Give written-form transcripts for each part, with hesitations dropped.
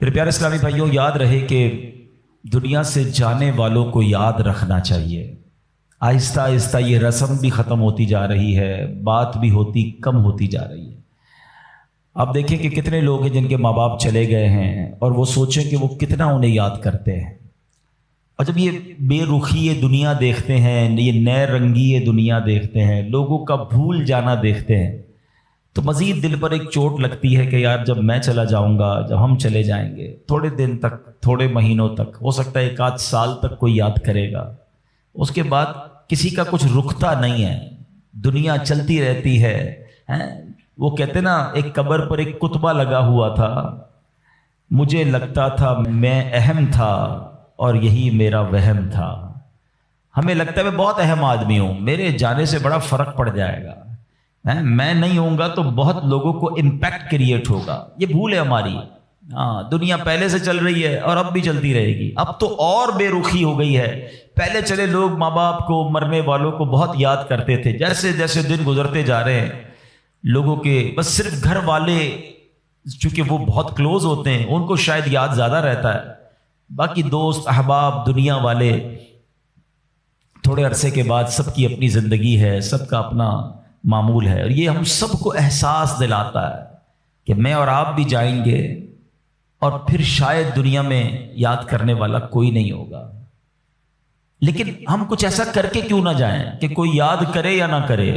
میرے پیارے اسلامی بھائیوں، یاد رہے کہ دنیا سے جانے والوں کو یاد رکھنا چاہیے۔ آہستہ آہستہ یہ رسم بھی ختم ہوتی جا رہی ہے، بات بھی کم ہوتی جا رہی ہے۔ آپ دیکھیں کہ کتنے لوگ ہیں جن کے ماں باپ چلے گئے ہیں اور وہ سوچیں کہ وہ کتنا انہیں یاد کرتے ہیں، اور جب یہ بے رخی یہ دنیا دیکھتے ہیں، یہ نئے رنگی یہ دنیا دیکھتے ہیں، لوگوں کا بھول جانا دیکھتے ہیں، تو مزید دل پر ایک چوٹ لگتی ہے کہ یار جب میں چلا جاؤں گا، جب ہم چلے جائیں گے، تھوڑے دن تک، تھوڑے مہینوں تک، ہو سکتا ہے ایک آدھ سال تک کوئی یاد کرے گا، اس کے بعد کسی کا کچھ رکتا نہیں ہے، دنیا چلتی رہتی ہے۔ وہ کہتے نا، ایک قبر پر ایک کتبہ لگا ہوا تھا، مجھے لگتا تھا میں اہم تھا اور یہی میرا وہم تھا۔ ہمیں لگتا ہے میں بہت اہم آدمی ہوں، میرے جانے سے بڑا فرق پڑ جائے گا، میں نہیں ہوں گا تو بہت لوگوں کو امپیکٹ کریٹ ہوگا۔ یہ بھول ہے ہماری۔ دنیا پہلے سے چل رہی ہے اور اب بھی چلتی رہے گی۔ اب تو اور بے رخی ہو گئی ہے۔ پہلے چلے لوگ ماں باپ کو، مرنے والوں کو بہت یاد کرتے تھے، جیسے جیسے دن گزرتے جا رہے ہیں لوگوں کے بس صرف گھر والے، چونکہ وہ بہت کلوز ہوتے ہیں، ان کو شاید یاد زیادہ رہتا ہے، باقی دوست احباب دنیا والے تھوڑے عرصے کے بعد سب کی اپنی زندگی ہے، سب کا اپنا معمول ہے، اور یہ ہم سب کو احساس دلاتا ہے کہ میں اور آپ بھی جائیں گے، اور پھر شاید دنیا میں یاد کرنے والا کوئی نہیں ہوگا۔ لیکن ہم کچھ ایسا کر کے کیوں نہ جائیں کہ کوئی یاد کرے یا نہ کرے،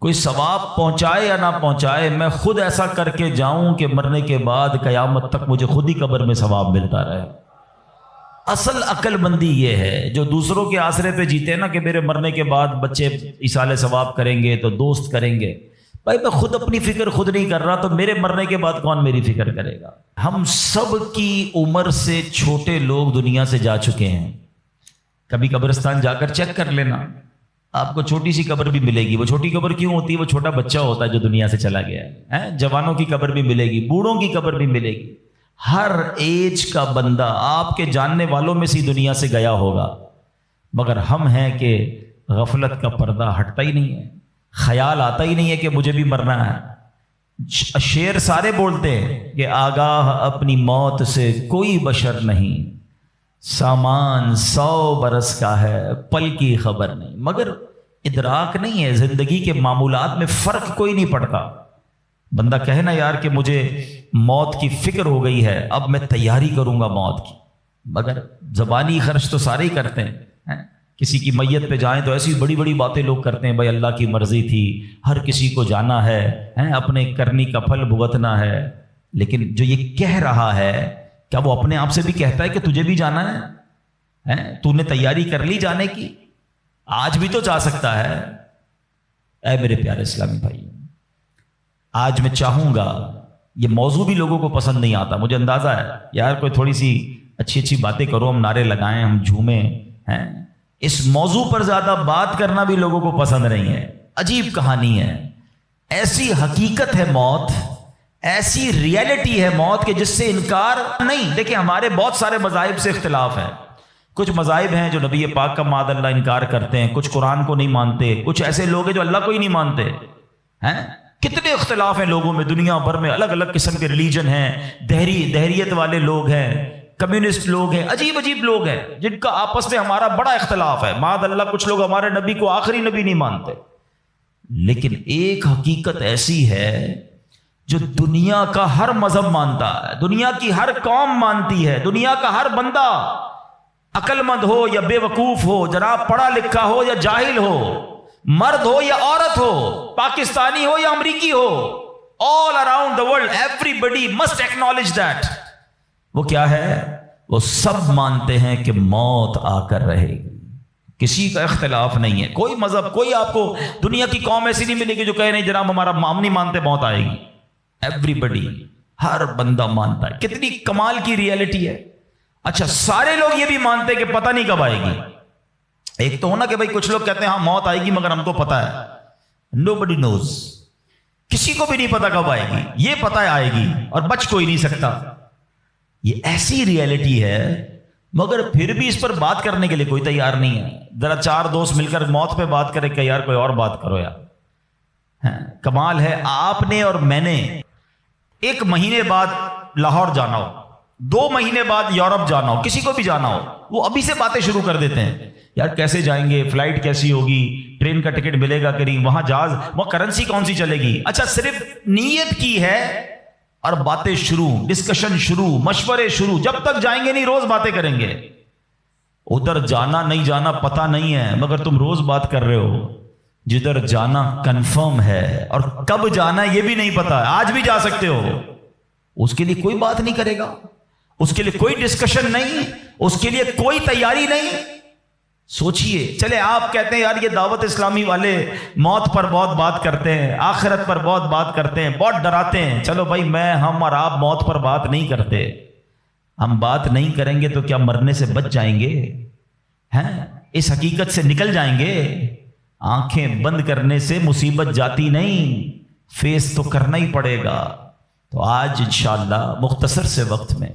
کوئی ثواب پہنچائے یا نہ پہنچائے، میں خود ایسا کر کے جاؤں کہ مرنے کے بعد قیامت تک مجھے خود ہی قبر میں ثواب ملتا رہے۔ اصل عقل مندی یہ ہے، جو دوسروں کے آسرے پہ جیتے ہیں نا کہ میرے مرنے کے بعد بچے ایصال ثواب کریں گے تو دوست کریں گے۔ بھائی میں خود اپنی فکر خود نہیں کر رہا تو میرے مرنے کے بعد کون میری فکر کرے گا؟ ہم سب کی عمر سے چھوٹے لوگ دنیا سے جا چکے ہیں۔ کبھی قبرستان جا کر چیک کر لینا، آپ کو چھوٹی سی قبر بھی ملے گی۔ وہ چھوٹی قبر کیوں ہوتی ہے؟ وہ چھوٹا بچہ ہوتا ہے جو دنیا سے چلا گیا ہے۔ جوانوں کی قبر بھی ملے گی، بوڑھوں کی قبر بھی ملے گی۔ ہر ایج کا بندہ آپ کے جاننے والوں میں سے دنیا سے گیا ہوگا، مگر ہم ہیں کہ غفلت کا پردہ ہٹتا ہی نہیں ہے، خیال آتا ہی نہیں ہے کہ مجھے بھی مرنا ہے۔ شعر سارے بولتے ہیں کہ آگاہ اپنی موت سے کوئی بشر نہیں، سامان 100 برس کا ہے پل کی خبر نہیں، مگر ادراک نہیں ہے، زندگی کے معمولات میں فرق کوئی نہیں پڑتا۔ بندہ کہے نا یار کہ مجھے موت کی فکر ہو گئی ہے، اب میں تیاری کروں گا موت کی، مگر زبانی خرچ تو سارے ہی کرتے ہیں۔ کسی کی میت پہ جائیں تو ایسی بڑی بڑی باتیں لوگ کرتے ہیں، بھائی اللہ کی مرضی تھی، ہر کسی کو جانا ہے، اپنے کرنی کا پھل بھگتنا ہے۔ لیکن جو یہ کہہ رہا ہے، کیا وہ اپنے آپ سے بھی کہتا ہے کہ تجھے بھی جانا ہے؟ تو نے تیاری کر لی جانے کی؟ آج بھی تو جا سکتا ہے۔ اے میرے پیارے اسلامی بھائی، آج میں چاہوں گا، یہ موضوع بھی لوگوں کو پسند نہیں آتا، مجھے اندازہ ہے، یار کوئی تھوڑی سی اچھی اچھی باتیں کرو، ہم نعرے لگائیں، ہم جھومیں، اس موضوع پر زیادہ بات کرنا بھی لوگوں کو پسند نہیں ہے۔ عجیب کہانی ہے، ایسی حقیقت ہے موت، ایسی ریئلٹی ہے موت کہ جس سے انکار نہیں۔ دیکھیں ہمارے بہت سارے مذاہب سے اختلاف ہے، کچھ مذاہب ہیں جو نبی پاک کا معاذ اللہ انکار کرتے ہیں، کچھ قرآن کو نہیں مانتے، کچھ ایسے لوگ ہیں جو اللہ کو ہی نہیں مانتے ہیں۔ کتنے اختلاف ہیں لوگوں میں، دنیا بھر میں الگ الگ قسم کے ریلیجن ہیں، دہریت والے لوگ ہیں، کمیونسٹ لوگ ہیں، عجیب عجیب لوگ ہیں جن کا آپس میں ہمارا بڑا اختلاف ہے۔ معاذ اللہ کچھ لوگ ہمارے نبی کو آخری نبی نہیں مانتے، لیکن ایک حقیقت ایسی ہے جو دنیا کا ہر مذہب مانتا ہے، دنیا کی ہر قوم مانتی ہے، دنیا کا ہر بندہ، عقل مند ہو یا بے وقوف ہو، جناب پڑھا لکھا ہو یا جاہل ہو، مرد ہو یا عورت ہو، پاکستانی ہو یا امریکی ہو، all around the world everybody must acknowledge that۔ وہ کیا ہے؟ وہ سب مانتے ہیں کہ موت آ کر رہے گی، کسی کا اختلاف نہیں ہے۔ کوئی مذہب، کوئی آپ کو دنیا کی قوم ایسی نہیں ملے گی جو کہے نہیں جناب ہمارا ہم نہیں مانتے موت آئے گی۔ ایوریبڈی، ہر بندہ مانتا ہے۔ کتنی کمال کی ریئلٹی ہے۔ اچھا، سارے لوگ یہ بھی مانتے ہیں کہ پتہ نہیں کب آئے گی۔ ایک تو ہونا کہ بھائی کچھ لوگ کہتے ہیں ہاں موت آئے گی مگر ہم کو پتا ہے، nobody knows، کسی کو بھی نہیں پتا کب آئے گی، یہ پتا ہے آئے گی اور بچ کوئی نہیں سکتا۔ یہ ایسی ریئلٹی ہے، مگر پھر بھی اس پر بات کرنے کے لیے کوئی تیار نہیں ہے۔ ذرا 4 دوست مل کر موت پہ بات کرے کہ یار کوئی اور بات کرو یار۔ کمال ہے، آپ نے اور میں نے 1 مہینے بعد لاہور جانا ہو، 2 مہینے بعد یورپ جانا ہو، کسی کو بھی جانا ہو، وہ ابھی سے باتیں شروع کر دیتے ہیں، یار کیسے جائیں گے، فلائٹ کیسی ہوگی، ٹرین کا ٹکٹ ملے گا کہ نہیں، وہاں جہاز، وہ کرنسی کون سی چلے گی۔ اچھا صرف نیت کی ہے اور باتیں شروع، ڈسکشن شروع، مشورے شروع، جب تک جائیں گے نہیں روز باتیں کریں گے۔ ادھر جانا نہیں جانا پتہ نہیں ہے، مگر تم روز بات کر رہے ہو۔ جدھر جانا کنفرم ہے اور کب جانا یہ بھی نہیں پتا، آج بھی جا سکتے ہو، اس کے لیے کوئی بات نہیں کرے گا، اس کے لیے کوئی ڈسکشن نہیں، اس کے لیے کوئی تیاری نہیں۔ سوچئے، چلے آپ کہتے ہیں یار یہ دعوت اسلامی والے موت پر بہت بات کرتے ہیں، آخرت پر بہت بات کرتے ہیں، بہت ڈراتے ہیں، چلو بھائی ہم اور آپ موت پر بات نہیں کرتے، ہم بات نہیں کریں گے تو کیا مرنے سے بچ جائیں گے؟ ہیں اس حقیقت سے نکل جائیں گے؟ آنکھیں بند کرنے سے مصیبت جاتی نہیں، فیس تو کرنا ہی پڑے گا۔ تو آج انشاءاللہ مختصر سے وقت میں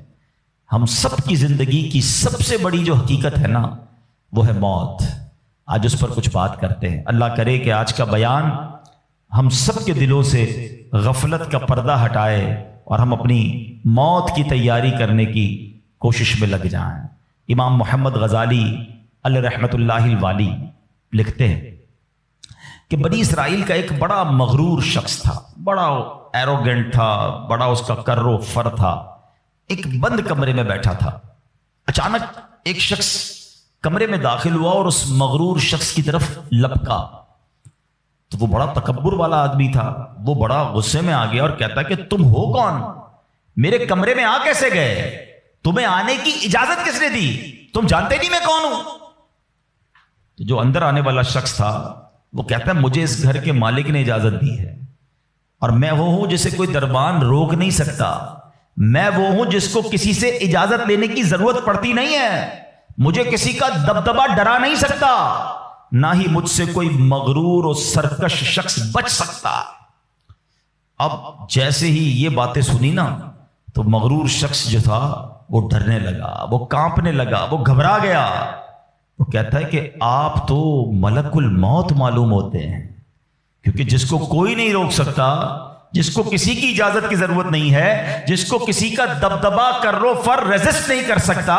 ہم سب کی زندگی کی سب سے بڑی جو حقیقت ہے نا وہ ہے موت، آج اس پر کچھ بات کرتے ہیں۔ اللہ کرے کہ آج کا بیان ہم سب کے دلوں سے غفلت کا پردہ ہٹائے اور ہم اپنی موت کی تیاری کرنے کی کوشش میں لگ جائیں۔ امام محمد غزالی علیہ رحمۃ اللہ الوالی لکھتے ہیں کہ بنی اسرائیل کا ایک بڑا مغرور شخص تھا، بڑا ایروگنٹ تھا، بڑا اس کا کر و فر تھا، ایک بند کمرے میں بیٹھا تھا۔ اچانک ایک شخص کمرے میں داخل ہوا اور اس مغرور شخص کی طرف لپکا، تو وہ بڑا تکبر والا آدمی تھا، وہ بڑا غصے میں آ گیا اور کہتا کہ تم ہو کون؟ میرے کمرے میں آ کیسے گئے؟ تمہیں آنے کی اجازت کس نے دی؟ تم جانتے نہیں میں کون ہوں؟ تو جو اندر آنے والا شخص تھا وہ کہتا ہے مجھے اس گھر کے مالک نے اجازت دی ہے، اور میں وہ ہوں جسے کوئی دربان روک نہیں سکتا، میں وہ ہوں جس کو کسی سے اجازت لینے کی ضرورت پڑتی نہیں ہے، مجھے کسی کا دبدبا ڈرا نہیں سکتا، نہ ہی مجھ سے کوئی مغرور اور سرکش شخص بچ سکتا۔ اب جیسے ہی یہ باتیں سنی نا تو مغرور شخص جو تھا وہ ڈرنے لگا، وہ کانپنے لگا، وہ گھبرا گیا۔ وہ کہتا ہے کہ آپ تو ملک الموت معلوم ہوتے ہیں، کیونکہ جس کو کوئی نہیں روک سکتا، جس کو کسی کی اجازت کی ضرورت نہیں ہے، جس کو کسی کا دبدبا کرو فر ریزسٹ نہیں کر سکتا،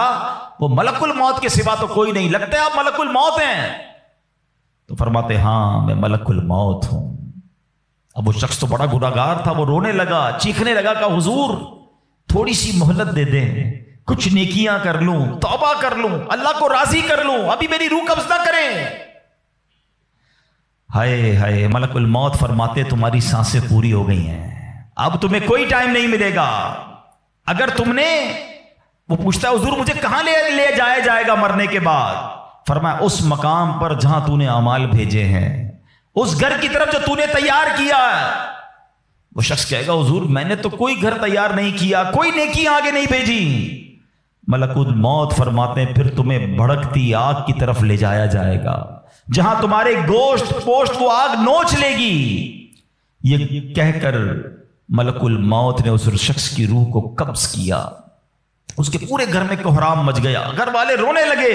وہ ملک الموت کے سوا تو کوئی نہیں، لگتا ہے آپ ملک الموت ہیں؟ تو فرماتے ہاں میں ملک الموت ہوں۔ اب وہ شخص تو بڑا گناہگار تھا، وہ رونے لگا، چیخنے لگا کہ حضور تھوڑی سی مہلت دے دیں، کچھ نیکیاں کر لوں، توبہ کر لوں، اللہ کو راضی کر لوں، ابھی میری روح قبض نہ کریں۔ ہائے ہائے، ملک الموت فرماتے تمہاری سانسیں پوری ہو گئی ہیں، اب تمہیں کوئی ٹائم نہیں ملے گا۔ اگر تم نے، وہ پوچھتا ہے حضور مجھے کہاں لے جایا جائے گا مرنے کے بعد؟ فرمایا اس مقام پر جہاں تو نے اعمال بھیجے ہیں، اس گھر کی طرف جو تو نے تیار کیا ہے۔ وہ شخص کہے گا حضور میں نے تو کوئی گھر تیار نہیں کیا، کوئی نیکی آگے نہیں بھیجی۔ ملک الموت فرماتے ہیں پھر تمہیں بھڑکتی آگ کی طرف لے جایا جائے گا، جہاں تمہارے گوشت پوشت وہ آگ نوچ لے گی۔ یہ کہہ کر ملک الموت نے اس شخص کی روح کو قبض کیا، اس کے پورے گھر میں کوہرام مچ گیا، گھر والے رونے لگے۔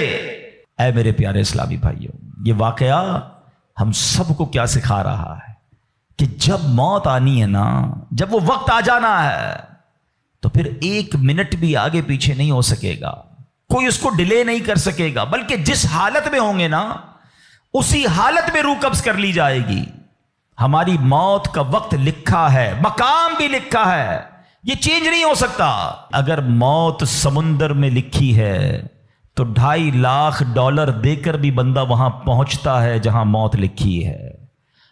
اے میرے پیارے اسلامی بھائیوں، یہ واقعہ ہم سب کو کیا سکھا رہا ہے کہ جب موت آنی ہے نا، جب وہ وقت آ جانا ہے تو پھر 1 منٹ بھی آگے پیچھے نہیں ہو سکے گا، کوئی اس کو ڈیلے نہیں کر سکے گا، بلکہ جس حالت میں ہوں گے نا اسی حالت میں روح قبض کر لی جائے گی۔ ہماری موت کا وقت لکھا ہے، مقام بھی لکھا ہے، یہ چینج نہیں ہو سکتا۔ اگر موت سمندر میں لکھی ہے تو $2.5 لاکھ دے کر بھی بندہ وہاں پہنچتا ہے جہاں موت لکھی ہے۔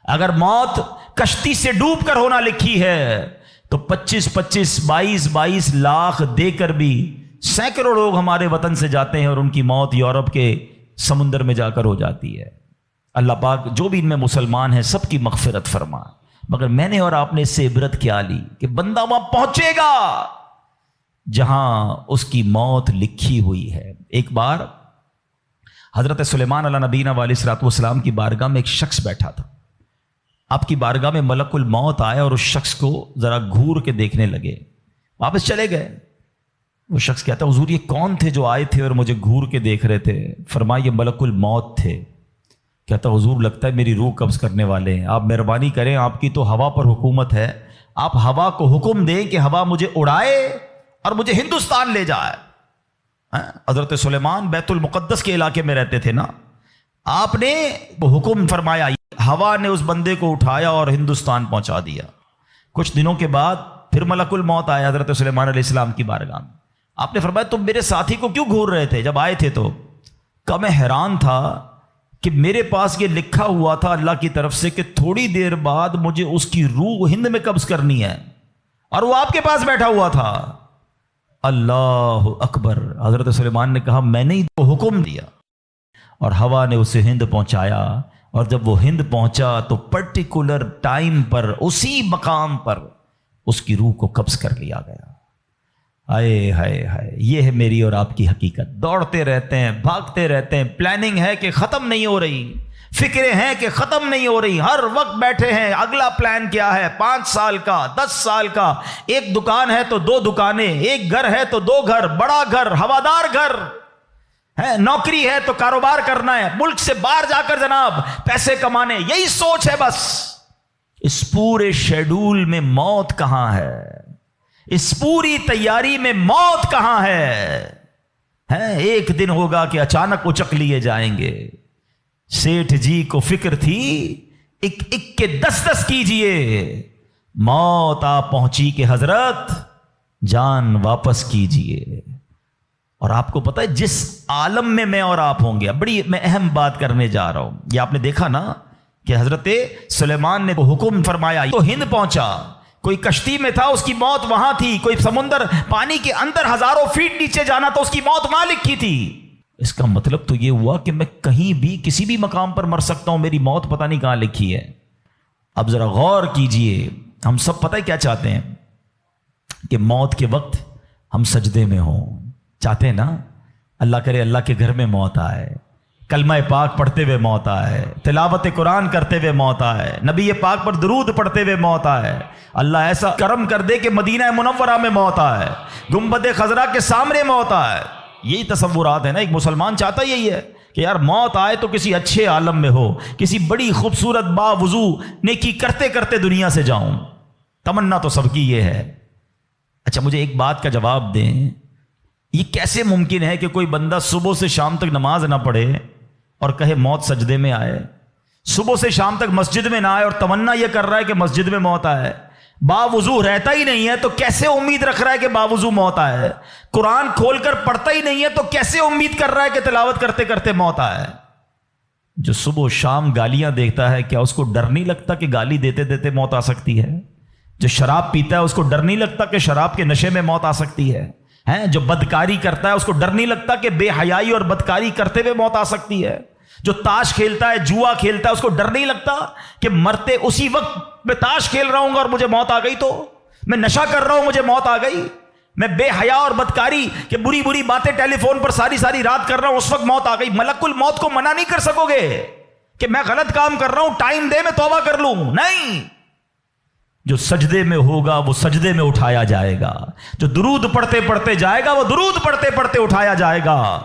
اگر موت کشتی سے ڈوب کر ہونا لکھی ہے تو 22 لاکھ دے کر بھی سینکڑوں لوگ ہمارے وطن سے جاتے ہیں اور ان کی موت یورپ کے سمندر میں جا کر ہو جاتی ہے۔ اللہ پاک جو بھی ان میں مسلمان ہیں سب کی مغفرت فرما، مگر میں نے اور آپ نے اس سے عبرت کیا لی کہ بندہ وہاں پہنچے گا جہاں اس کی موت لکھی ہوئی ہے۔ ایک بار حضرت سلیمان علیہ نبینا علیہ الصلوۃ والسلام کی بارگاہ میں ایک شخص بیٹھا تھا۔ آپ کی بارگاہ میں ملک الموت آیا اور اس شخص کو ذرا گھور کے دیکھنے لگے، واپس چلے گئے۔ وہ شخص کہتا حضور یہ کون تھے جو آئے تھے اور مجھے گھور کے دیکھ رہے تھے؟ فرمایا یہ ملک الموت تھے۔ کہتا حضور لگتا ہے میری روح قبض کرنے والے ہیں، آپ مہربانی کریں، آپ کی تو ہوا پر حکومت ہے، آپ ہوا کو حکم دیں کہ ہوا مجھے اڑائے اور مجھے ہندوستان لے جائے. حضرت سلیمان بیت المقدس کے علاقے میں رہتے تھے نا. آپ نے حکم فرمایا, ہوا نے اس بندے کو اٹھایا اور ہندوستان پہنچا دیا. کچھ دنوں کے بعد پھر ملک الموت آیا حضرت سلیمان علیہ السلام کی بارگاہ میں. آپ نے فرمایا تم میرے ساتھی کو کیوں گھور رہے تھے جب آئے تھے تو؟ کہ میں حیران تھا کہ میرے پاس یہ لکھا ہوا تھا اللہ کی طرف سے کہ تھوڑی دیر بعد مجھے اس کی روح ہند میں قبض کرنی ہے, اور وہ آپ کے پاس بیٹھا ہوا تھا. اللہ اکبر. حضرت سلیمان نے کہا میں نے ہی تو حکم دیا, اور ہوا نے اسے ہند پہنچایا. اور جب وہ ہند پہنچا تو پرٹیکولر ٹائم پر اسی مقام پر اس کی روح کو قبض کر لیا گیا. ہائے ہائے ہائے, یہ ہے میری اور آپ کی حقیقت. دوڑتے رہتے ہیں, بھاگتے رہتے ہیں, پلاننگ ہے کہ ختم نہیں ہو رہی, فکریں ہیں کہ ختم نہیں ہو رہی, ہر وقت بیٹھے ہیں اگلا پلان کیا ہے, 5 سال کا, 10 سال کا. ایک دکان ہے تو 2 دکانیں, ایک گھر ہے تو 2 گھر, بڑا گھر, ہوادار گھر ہے, نوکری ہے تو کاروبار کرنا ہے, ملک سے باہر جا کر جناب پیسے کمانے, یہی سوچ ہے بس. اس پورے شیڈول میں موت کہاں ہے؟ اس پوری تیاری میں موت کہاں ہے؟ ایک دن ہوگا کہ اچانک اچک لیے جائیں گے. سیٹھ جی کو فکر تھی ایک ایک کے 10 کیجئے, موت آ پہنچی کہ حضرت جان واپس کیجئے. اور آپ کو پتا ہے جس عالم میں میں اور آپ ہوں گے, بڑی میں اہم بات کرنے جا رہا ہوں. یہ آپ نے دیکھا نا کہ حضرت سلیمان نے حکم فرمایا تو ہند پہنچا. کوئی کشتی میں تھا, اس کی موت وہاں تھی. کوئی سمندر پانی کے اندر ہزاروں فیٹ نیچے جانا تو اس کی موت وہاں لکھی تھی. اس کا مطلب تو یہ ہوا کہ میں کہیں بھی کسی بھی مقام پر مر سکتا ہوں, میری موت پتہ نہیں کہاں لکھی ہے. اب ذرا غور کیجئے, ہم سب پتہ ہے کیا چاہتے ہیں کہ موت کے وقت ہم سجدے میں ہوں. چاہتے ہیں نا, اللہ کرے اللہ کے گھر میں موت آئے, کلمہ پاک پڑھتے ہوئے موت آئے, تلاوت قرآن کرتے ہوئے موت آئے, نبی پاک پر درود پڑھتے ہوئے موت آئے. اللہ ایسا کرم کر دے کہ مدینہ منورہ میں موت آئے, گنبد خضرا کے سامنے موت آئے. یہی تصورات ہے نا, ایک مسلمان چاہتا یہی ہے کہ یار موت آئے تو کسی اچھے عالم میں ہو, کسی بڑی خوبصورت باوضو نیکی کرتے کرتے دنیا سے جاؤں. تمنا تو سب کی یہ ہے. اچھا مجھے ایک بات کا جواب دیں, یہ کیسے ممکن ہے کہ کوئی بندہ صبح سے شام تک نماز نہ پڑھے اور کہے موت سجدے میں آئے, صبح سے شام تک مسجد میں نہ آئے اور تمنا یہ کر رہا ہے کہ مسجد میں موت آئے, باوضو رہتا ہی نہیں ہے تو کیسے امید رکھ رہا ہے کہ باوضو موت آئے, قرآن کھول کر پڑھتا ہی نہیں ہے تو کیسے امید کر رہا ہے کہ تلاوت کرتے کرتے موت آئے. جو صبح و شام گالیاں دیکھتا ہے, کیا اس کو ڈر نہیں لگتا کہ گالی دیتے دیتے موت آ سکتی ہے؟ جو شراب پیتا ہے اس کو ڈر نہیں لگتا کہ شراب کے نشے میں موت آ سکتی ہے؟ جو بدکاری کرتا ہے اس کو ڈر نہیں لگتا کہ بے حیائی اور بدکاری کرتے ہوئے موت آ سکتی ہے؟ جو تاش کھیلتا ہے, جوا کھیلتا ہے, اس کو ڈر نہیں لگتا کہ مرتے اسی وقت میں تاش کھیل رہا ہوں گا اور مجھے موت آ گئی, تو میں نشہ کر رہا ہوں مجھے موت آ گئی, میں بے حیا اور بدکاری کہ بری بری باتیں ٹیلی فون پر ساری رات کر رہا ہوں, اس وقت موت آ گئی. ملک الموت کو منع نہیں کر سکو گے کہ میں غلط کام کر رہا ہوں, ٹائم دے میں توبہ کر لوں. نہیں, جو سجدے میں ہوگا وہ سجدے میں اٹھایا جائے گا, جو درود پڑھتے پڑھتے جائے گا وہ درود پڑھتے پڑھتے اٹھایا جائے گا.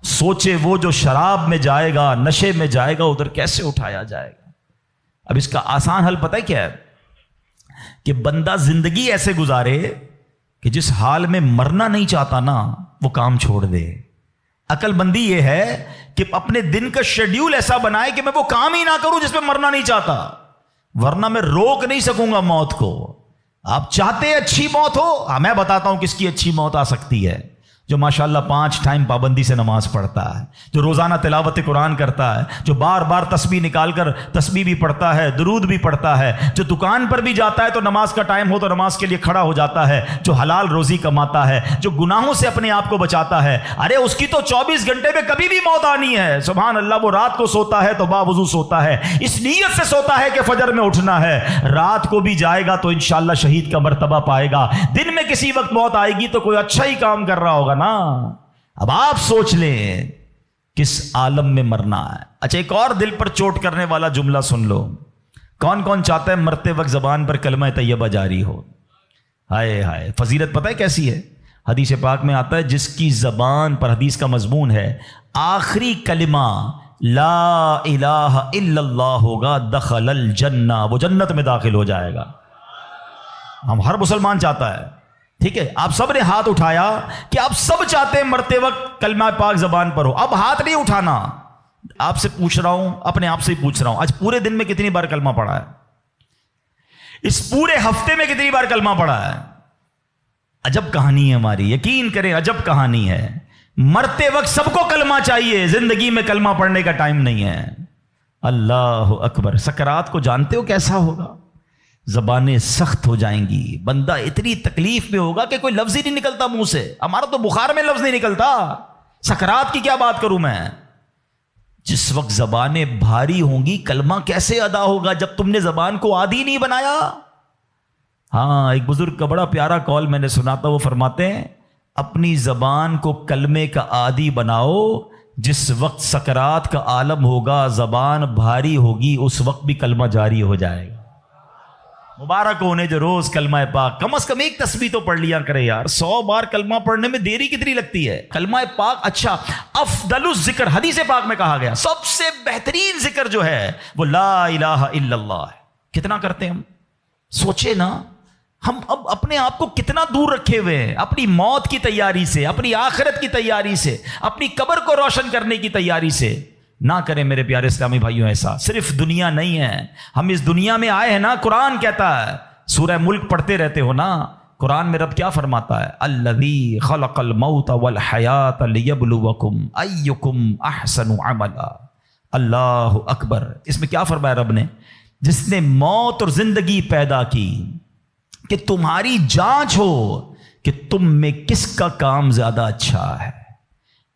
سوچے وہ جو شراب میں جائے گا, نشے میں جائے گا, ادھر کیسے اٹھایا جائے گا. اب اس کا آسان حل پتہ ہے کیا ہے؟ کہ بندہ زندگی ایسے گزارے کہ جس حال میں مرنا نہیں چاہتا نا وہ کام چھوڑ دے. عقل بندی یہ ہے کہ اپنے دن کا شیڈیول ایسا بنائے کہ میں وہ کام ہی نہ کروں جس میں مرنا نہیں چاہتا, ورنہ میں روک نہیں سکوں گا موت کو. آپ چاہتے ہیں اچھی موت ہو؟ میں بتاتا ہوں کس کی اچھی موت آ سکتی ہے. جو ماشاءاللہ 5 ٹائم پابندی سے نماز پڑھتا ہے, جو روزانہ تلاوت قرآن کرتا ہے, جو بار بار تسبیح نکال کر تسبیح بھی پڑھتا ہے, درود بھی پڑھتا ہے, جو دکان پر بھی جاتا ہے تو نماز کا ٹائم ہو تو نماز کے لیے کھڑا ہو جاتا ہے, جو حلال روزی کماتا ہے, جو گناہوں سے اپنے آپ کو بچاتا ہے. ارے اس کی تو 24 گھنٹے میں کبھی بھی موت آنی ہے. سبحان اللہ, وہ رات کو سوتا ہے تو باوضو سوتا ہے, اس نیت سے سوتا ہے کہ فجر میں اٹھنا ہے. رات کو بھی جائے گا تو انشاءاللہ شہید کا مرتبہ پائے گا. دن میں کسی وقت موت آئے گی تو کوئی اچھا ہی کام کر رہا ہوگا نا. اب آپ سوچ لیں کس عالم میں مرنا ہے. اچھا ایک اور دل پر چوٹ کرنے والا جملہ سن لو. کون کون چاہتا ہے مرتے وقت زبان پر کلمہ طیبہ جاری ہو؟ ہائے ہائے, فضیلت پتہ ہے کیسی ہے؟ حدیث پاک میں آتا ہے جس کی زبان پر, حدیث کا مضمون ہے, آخری کلمہ لا الہ الا اللہ ہوگا, دخل الجنہ, وہ جنت میں داخل ہو جائے گا. ہر مسلمان چاہتا ہے ٹھیک ہے، آپ سب نے ہاتھ اٹھایا کہ آپ سب چاہتے ہیں مرتے وقت کلمہ پاک زبان پر ہو. اب ہاتھ نہیں اٹھانا. آپ سے پوچھ رہا ہوں، اپنے آپ سے ہی پوچھ رہا ہوں، آج پورے دن میں کتنی بار کلمہ پڑھا ہے؟ اس پورے ہفتے میں کتنی بار کلمہ پڑھا ہے؟ عجب کہانی ہے ہماری، یقین کریں عجب کہانی ہے. مرتے وقت سب کو کلمہ چاہیے، زندگی میں کلمہ پڑھنے کا ٹائم نہیں ہے. اللہ اکبر. سکرات کو جانتے ہو کیسا ہوگا؟ زبانیں سخت ہو جائیں گی، بندہ اتنی تکلیف میں ہوگا کہ کوئی لفظ ہی نہیں نکلتا منہ سے. ہمارا تو بخار میں لفظ نہیں نکلتا، سکرات کی کیا بات کروں میں. جس وقت زبانیں بھاری ہوں گی کلمہ کیسے ادا ہوگا جب تم نے زبان کو عادی نہیں بنایا. ہاں، ایک بزرگ کا بڑا پیارا کال میں نے سنا تھا. وہ فرماتے ہیں اپنی زبان کو کلمے کا عادی بناؤ، جس وقت سکرات کا عالم ہوگا زبان بھاری ہوگی اس وقت بھی کلمہ جاری ہو جائے گا. مبارک ہونے جو روز کلمہ پاک کم از کم ایک تسبیح تو پڑھ لیا کرے یار. 100 بار کلمہ پڑھنے میں دیری کتنی لگتی ہے؟ کلمہ پاک اچھا افضل الذکر حدیث پاک میں کہا گیا سب سے بہترین ذکر جو ہے وہ لا الہ الا اللہ ہے. کتنا کرتے ہیں ہم؟ سوچے نا، ہم اب اپنے آپ کو کتنا دور رکھے ہوئے ہیں اپنی موت کی تیاری سے، اپنی آخرت کی تیاری سے، اپنی قبر کو روشن کرنے کی تیاری سے. نہ کریں میرے پیارے اسلامی بھائیوں ایسا. صرف دنیا نہیں ہے، ہم اس دنیا میں آئے ہیں نا. قرآن کہتا ہے، سورہ ملک پڑھتے رہتے ہو نا، قرآن میں رب کیا فرماتا ہے؟ الذی خلق الموت والحیات لیبلوکم ایکم احسن عملا. اللہ اکبر. اس میں کیا فرمایا رب نے؟ جس نے موت اور زندگی پیدا کی کہ تمہاری جانچ ہو کہ تم میں کس کا کام زیادہ اچھا ہے.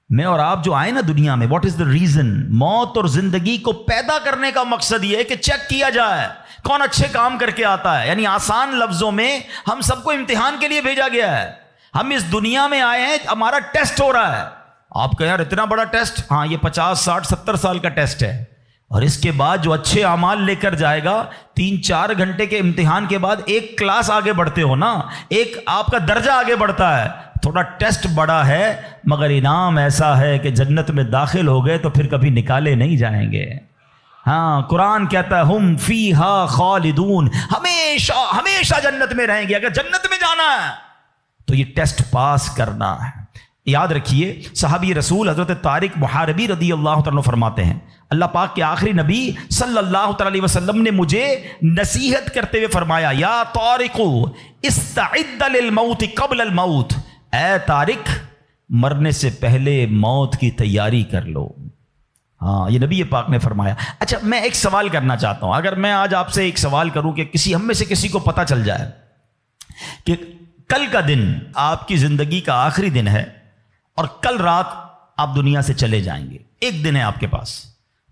میں اور آپ جو آئے نا دنیا میں، واٹ از دا ریزن؟ موت اور زندگی کو پیدا کرنے کا مقصد یہ ہے کہ چیک کیا جائے کون اچھے کام کر کے آتا ہے. یعنی آسان لفظوں میں ہم سب کو امتحان کے لیے بھیجا گیا ہے. ہم اس دنیا میں آئے ہیں، ہمارا ٹیسٹ ہو رہا ہے. آپ کہیں یار اتنا بڑا ٹیسٹ؟ ہاں، یہ 50 60 70 سال کا ٹیسٹ ہے. اور اس کے بعد جو اچھے اعمال لے کر جائے گا، 3-4 گھنٹے کے امتحان کے بعد ایک کلاس آگے بڑھتے ہو نا، ایک آپ کا درجہ آگے بڑھتا ہے. تھوڑا ٹیسٹ بڑا ہے مگر انعام ایسا ہے کہ جنت میں داخل ہو گئے تو پھر کبھی نکالے نہیں جائیں گے. ہاں، قرآن کہتا ہے ہم فیہا خالدون، ہمیشہ ہمیشہ جنت میں رہیں گے. اگر جنت میں جانا ہے تو یہ ٹیسٹ پاس کرنا ہے. یاد رکھیے صحابی رسول حضرت طارق محاربی رضی اللہ تعالیٰ فرماتے ہیں اللہ پاک کے آخری نبی صلی اللہ تعالی علیہ وسلم نے مجھے نصیحت کرتے ہوئے فرمایا، یا طارق استعد للموت قبل الموت. اے طارق، مرنے سے پہلے موت کی تیاری کر لو. ہاں، یہ نبی پاک نے فرمایا. اچھا، میں ایک سوال کرنا چاہتا ہوں. اگر میں آج آپ سے ایک سوال کروں کہ ہم میں سے کسی کو پتہ چل جائے کہ کل کا دن آپ کی زندگی کا آخری دن ہے اور کل رات آپ دنیا سے چلے جائیں گے، ایک دن ہے آپ کے پاس،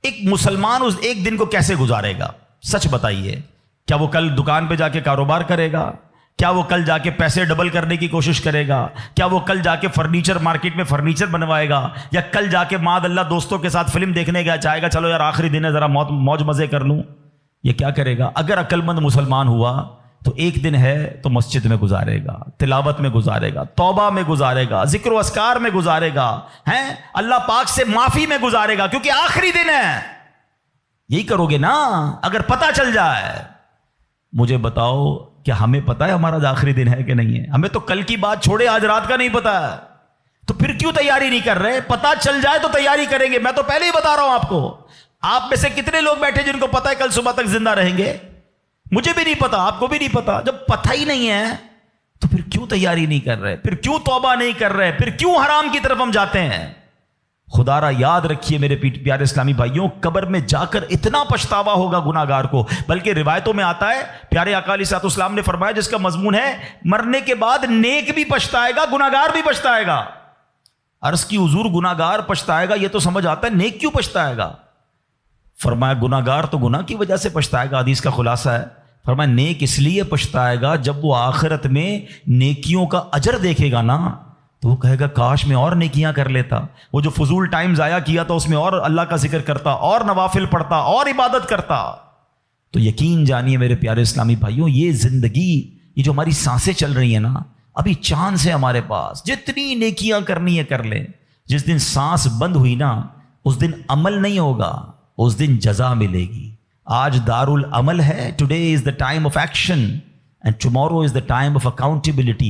ایک مسلمان اس ایک دن کو کیسے گزارے گا؟ سچ بتائیے. کیا وہ کل دکان پہ جا کے کاروبار کرے گا؟ کیا وہ کل جا کے پیسے ڈبل کرنے کی کوشش کرے گا؟ کیا وہ کل جا کے فرنیچر مارکیٹ میں فرنیچر بنوائے گا؟ یا کل جا کے معاذ اللہ دوستوں کے ساتھ فلم دیکھنے گیا چاہے گا چلو یار آخری دن ہے ذرا موج مزے کر لوں؟ یہ کیا کرے گا؟ اگر عقل مند مسلمان ہوا تو ایک دن ہے تو مسجد میں گزارے گا، تلاوت میں گزارے گا، توبہ میں گزارے گا، ذکر و اذکار میں گزارے گا، ہیں اللہ پاک سے معافی میں گزارے گا، کیونکہ آخری دن ہے. یہی کرو گے نا اگر پتہ چل جائے. مجھے بتاؤ کیا ہمیں پتہ ہے ہمارا آخری دن ہے کہ نہیں ہے؟ ہمیں تو کل کی بات چھوڑے آج رات کا نہیں پتہ ہے. تو پھر کیوں تیاری نہیں کر رہے؟ پتہ چل جائے تو تیاری کریں گے. میں تو پہلے ہی بتا رہا ہوں آپ کو. آپ میں سے کتنے لوگ بیٹھے جن کو پتہ ہے کل صبح تک زندہ رہیں گے؟ مجھے بھی نہیں پتا، آپ کو بھی نہیں پتا. جب پتہ ہی نہیں ہے تو پھر کیوں تیاری نہیں کر رہے؟ پھر کیوں توبہ نہیں کر رہے؟ پھر کیوں حرام کی طرف ہم جاتے ہیں؟ خدا را یاد رکھیے میرے پیارے اسلامی بھائیوں، قبر میں جا کر اتنا پچھتاوا ہوگا گناہ گار کو. بلکہ روایتوں میں آتا ہے پیارے آقا علیہ الصلوۃ والسلام نے فرمایا جس کا مضمون ہے مرنے کے بعد نیک بھی پچھتائے گا گناہ گار بھی پچھتائے گا. عرض کی حضور گناہ گار پچھتائے گا یہ تو سمجھ آتا ہے، نیک کیوں پچھتائے گا؟ فرمایا گناہ گار تو گناہ کی وجہ سے پچھتائے گا. حدیث کا خلاصہ ہے. فرمایا نیک اس لیے پچھتائے گا جب وہ آخرت میں نیکیوں کا اجر دیکھے گا نا تو وہ کہے گا کاش میں اور نیکیاں کر لیتا. وہ جو فضول ٹائم ضائع کیا تھا اس میں اور اللہ کا ذکر کرتا، اور نوافل پڑھتا، اور عبادت کرتا. تو یقین جانیے میرے پیارے اسلامی بھائیوں، یہ زندگی، یہ جو ہماری سانسیں چل رہی ہیں نا، ابھی چانس ہے ہمارے پاس. جتنی نیکیاں کرنی ہے کر لیں. جس دن سانس بند ہوئی نا اس دن عمل نہیں ہوگا، اس دن جزا ملے گی. آج دار العمل ہے. Today is the time of action And tomorrow is the time of accountability.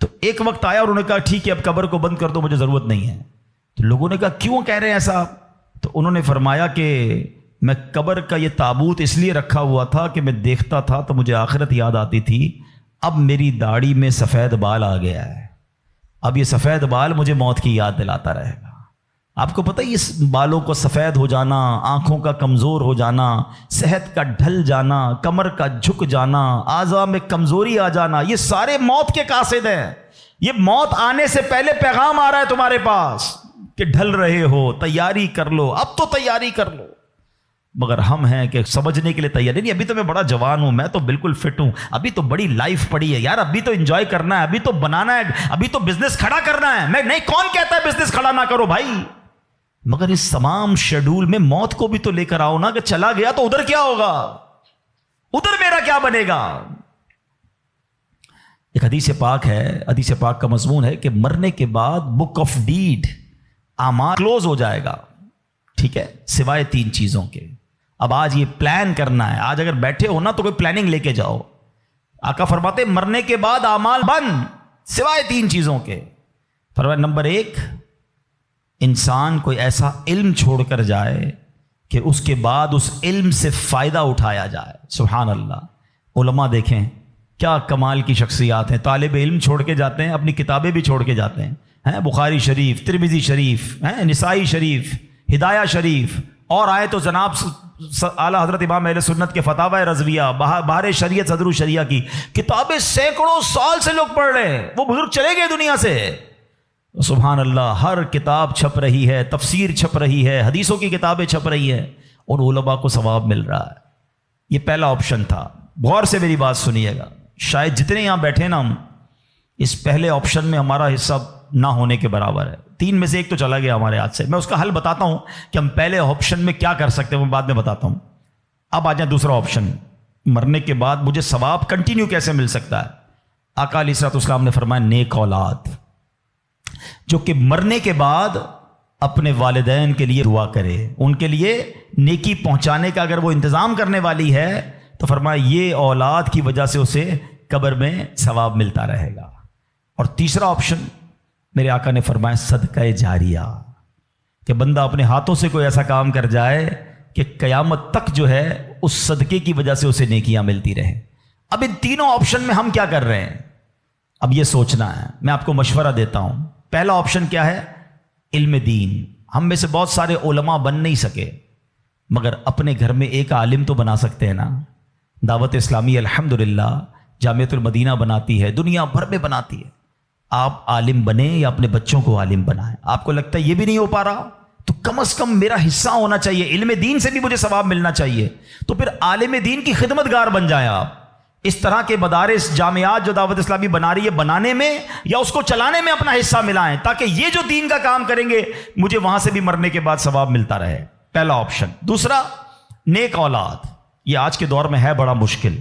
تو ایک وقت آیا اور انہوں نے کہا ٹھیک ہے اب قبر کو بند کر دو، مجھے ضرورت نہیں ہے. تو لوگوں نے کہا کیوں کہہ رہے ہیں ایسا؟ تو انہوں نے فرمایا کہ میں قبر کا یہ تابوت اس لیے رکھا ہوا تھا کہ میں دیکھتا تھا تو مجھے آخرت یاد آتی تھی. اب میری داڑھی میں سفید بال آ گیا ہے، اب یہ سفید بال مجھے موت کی یاد دلاتا رہے گا. آپ کو پتہ ہے اس بالوں کو سفید ہو جانا، آنکھوں کا کمزور ہو جانا، صحت کا ڈھل جانا، کمر کا جھک جانا، اعضاء میں کمزوری آ جانا، یہ سارے موت کے قاصد ہیں. یہ موت آنے سے پہلے پیغام آ رہا ہے تمہارے پاس کہ ڈھل رہے ہو، تیاری کر لو، اب تو تیاری کر لو. مگر ہم ہیں کہ سمجھنے کے لیے تیار نہیں. ابھی تو میں بڑا جوان ہوں، میں تو بالکل فٹ ہوں، ابھی تو بڑی لائف پڑی ہے یار، ابھی تو انجوائے کرنا ہے، ابھی تو بنانا ہے، ابھی تو بزنس کھڑا کرنا ہے. میں نہیں، کون کہتا ہے بزنس کھڑا نہ کرو بھائی؟ مگر اس تمام شیڈول میں موت کو بھی تو لے کر آؤ نا، کہ چلا گیا تو ادھر کیا ہوگا، ادھر میرا کیا بنے گا. ایک حدیث پاک ہے، حدیث پاک کا مضمون ہے کہ مرنے کے بعد بک آف ڈیڈ، اعمال کلوز ہو جائے گا، ٹھیک ہے، سوائے 3 چیزوں کے. اب آج یہ پلان کرنا ہے، آج اگر بیٹھے ہو نا تو کوئی پلاننگ لے کے جاؤ. آقا فرماتے مرنے کے بعد اعمال بند سوائے 3 چیزوں کے. فرمایا نمبر 1، انسان کوئی ایسا علم چھوڑ کر جائے کہ اس کے بعد اس علم سے فائدہ اٹھایا جائے. سبحان اللہ. علماء دیکھیں کیا کمال کی شخصیات ہیں، طالب علم چھوڑ کے جاتے ہیں، اپنی کتابیں بھی چھوڑ کے جاتے ہیں، بخاری شریف، ترمذی شریف، نسائی شریف، ہدایہ شریف، اور آئے تو جناب اعلیٰ حضرت امام اہل سنت کے فتاوی رضویہ، بہار شریعت، صدر الشریعہ کی کتابیں سینکڑوں سال سے لوگ پڑھ رہے ہیں. وہ بزرگ چلے گئے دنیا سے. سبحان اللہ. ہر کتاب چھپ رہی ہے، تفسیر چھپ رہی ہے، حدیثوں کی کتابیں چھپ رہی ہیں، اور علماء کو ثواب مل رہا ہے. یہ پہلا آپشن تھا. غور سے میری بات سنیے گا. شاید جتنے یہاں بیٹھے نا، ہم اس پہلے آپشن میں ہمارا حصہ نہ ہونے کے برابر ہے. 3 میں سے 1 تو چلا گیا ہمارے ہاتھ سے. میں اس کا حل بتاتا ہوں کہ ہم پہلے آپشن میں کیا کر سکتے ہیں، وہ بعد میں بتاتا ہوں. اب آ جائیں دوسرا آپشن، مرنے کے بعد مجھے ثواب کنٹینیو کیسے مل سکتا ہے. آقا علیہ الصلوۃ والسلام نے فرمایا نیک اولاد جو کہ مرنے کے بعد اپنے والدین کے لیے دعا کرے، ان کے لیے نیکی پہنچانے کا اگر وہ انتظام کرنے والی ہے تو فرمایا یہ اولاد کی وجہ سے اسے قبر میں ثواب ملتا رہے گا. اور تیسرا آپشن میرے آقا نے فرمایا صدقہ جاریہ، کہ بندہ اپنے ہاتھوں سے کوئی ایسا کام کر جائے کہ قیامت تک جو ہے اس صدقے کی وجہ سے اسے نیکیاں ملتی رہیں. اب ان تینوں آپشن میں ہم کیا کر رہے ہیں، اب یہ سوچنا ہے. میں آپ کو مشورہ دیتا ہوں. پہلا آپشن کیا ہے، علم دین. ہم میں سے بہت سارے علماء بن نہیں سکے، مگر اپنے گھر میں ایک عالم تو بنا سکتے ہیں نا. دعوت اسلامی الحمدللہ جامعۃ المدینہ بناتی ہے، دنیا بھر میں بناتی ہے. آپ عالم بنیں یا اپنے بچوں کو عالم بنائیں. آپ کو لگتا ہے یہ بھی نہیں ہو پا رہا تو کم از کم میرا حصہ ہونا چاہیے، علم دین سے بھی مجھے ثواب ملنا چاہیے. تو پھر عالم دین کی خدمت گار بن جائیں آپ. اس طرح کے مدارس، جامعات جو دعوت اسلامی بنا رہی ہے، بنانے میں یا اس کو چلانے میں اپنا حصہ ملائیں، تاکہ یہ جو دین کا کام کریں گے مجھے وہاں سے بھی مرنے کے بعد ثواب ملتا رہے. پہلا آپشن. دوسرا نیک اولاد. یہ آج کے دور میں ہے بڑا مشکل،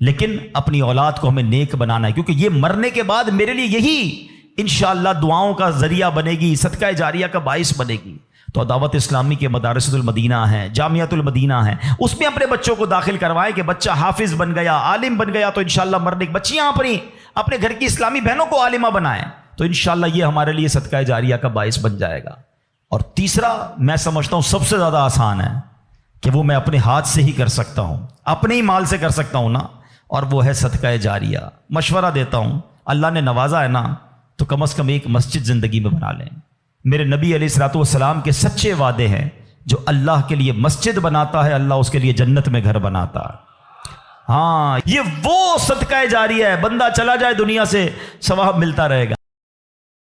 لیکن اپنی اولاد کو ہمیں نیک بنانا ہے، کیونکہ یہ مرنے کے بعد میرے لیے یہی انشاءاللہ دعاؤں کا ذریعہ بنے گی، صدقہ جاریہ کا باعث بنے گی. تو دعوت اسلامی کے مدارس المدینہ ہیں، جامعۃ المدینہ ہیں، اس میں اپنے بچوں کو داخل کروائیں کہ بچہ حافظ بن گیا، عالم بن گیا تو انشاءاللہ مرنے کی بچیاں اپنے گھر کی اسلامی بہنوں کو عالمہ بنائیں، تو انشاءاللہ یہ ہمارے لیے صدقہ جاریہ کا باعث بن جائے گا. اور تیسرا میں سمجھتا ہوں سب سے زیادہ آسان ہے کہ وہ میں اپنے ہاتھ سے ہی کر سکتا ہوں، اپنے ہی مال سے کر سکتا ہوں نا، اور وہ ہے صدقہ جاریہ. مشورہ دیتا ہوں، اللہ نے نوازا ہے نا تو کم از کم ایک مسجد زندگی میں بنا لیں. میرے نبی علیہ الصلوۃ والسلام کے سچے وعدے ہیں، جو اللہ کے لیے مسجد بناتا ہے اللہ اس کے لیے جنت میں گھر بناتا ہے. ہاں، یہ وہ صدقہ جاریہ ہے، بندہ چلا جائے دنیا سے ثواب ملتا رہے گا.